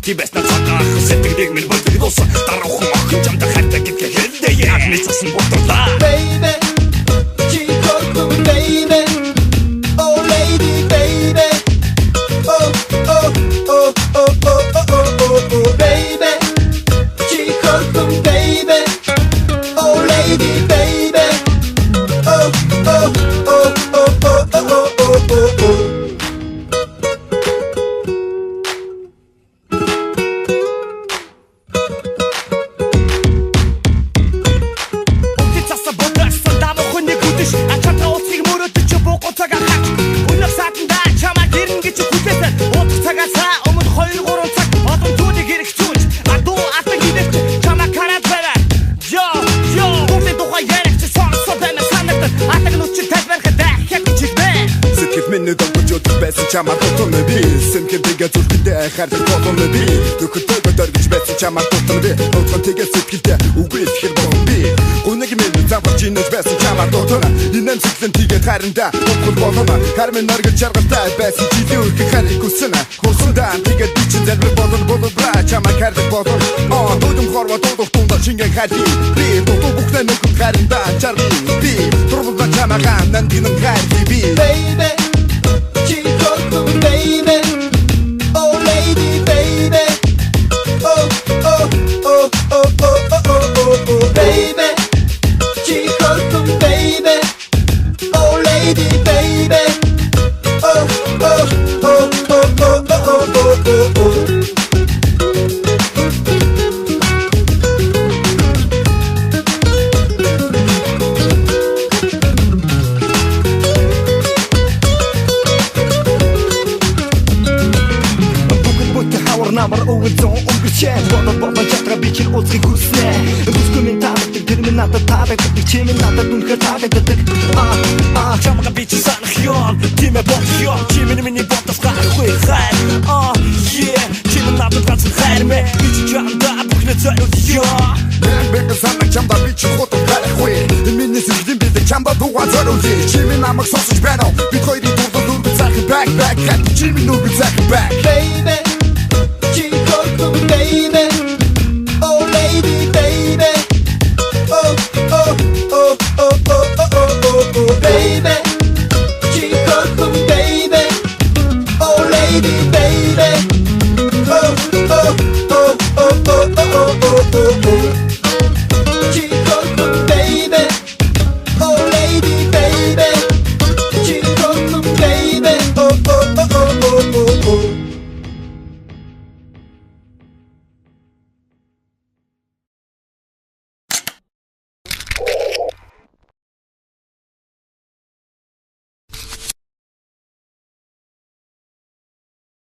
Die besten Vertrag, sättig mit Wolken los. Darauf machen, jam der Hand, gibt Gehälter, ja, nichts aus dem Bottom da. Baby, Chico, baby, oh lady, baby, oh, oh, oh, oh, oh, oh, oh, oh, baby, Chico, baby, oh lady, baby, oh, oh, oh, oh, oh, oh, oh, oh, oh. Чамаар тутамна би сэнхэн тэгээ зүрхэндээ хайрлах боломжтой би нөхөдөө дөргиж байсан чамаар тутамна би тутам тэгээ сэтгэлдээ үгүй ихэр болон би өнөг минь замбарч инэж байсан чамаар тутамна инэн сэтгэлэн тэгээ хайранда тутам болон хармын наргаж жаргалтай байсан жилийн үрхийг харих хүснэ хурсандаа тэгээ би чинь залбир болон бра чамаар хайрлах болон дуудам хорвоо дуудах тундаа шингэн хайрлах би дуудах бүхнээ нөхөд хайранда жаргал би турбулга чамаа нандин хайрлах би Baby, Chico, baby, oh lady, baby, oh, oh, oh, oh, oh, oh, oh, oh, baby, Chico, baby, oh lady, baby, oh, oh, oh, oh, oh, oh, oh, oh, oh. Намар өвөлзөн өнгөрчээ бодол чатга би чинь уулзахыг хүснэ Русгүй минь таалагддаг тэр минь надад таалагддаг чи минь надад үнэхээр таалагддаг Чамга би чи санах ён тимэ бот ён чи миний ботос гахгүй хайр yeah чи минь надад ганц хайр мэ би чи чамда бүхнээ зөөлөд ён Бэг санах чамда би чи хотод хайрахгүй миний сэтгэлийн бид чамда дугаа зөөлөд чи минь намайг сонсож байна би хоёрын дурдал үргэлж захи back чи минь үргэлж захи back Baby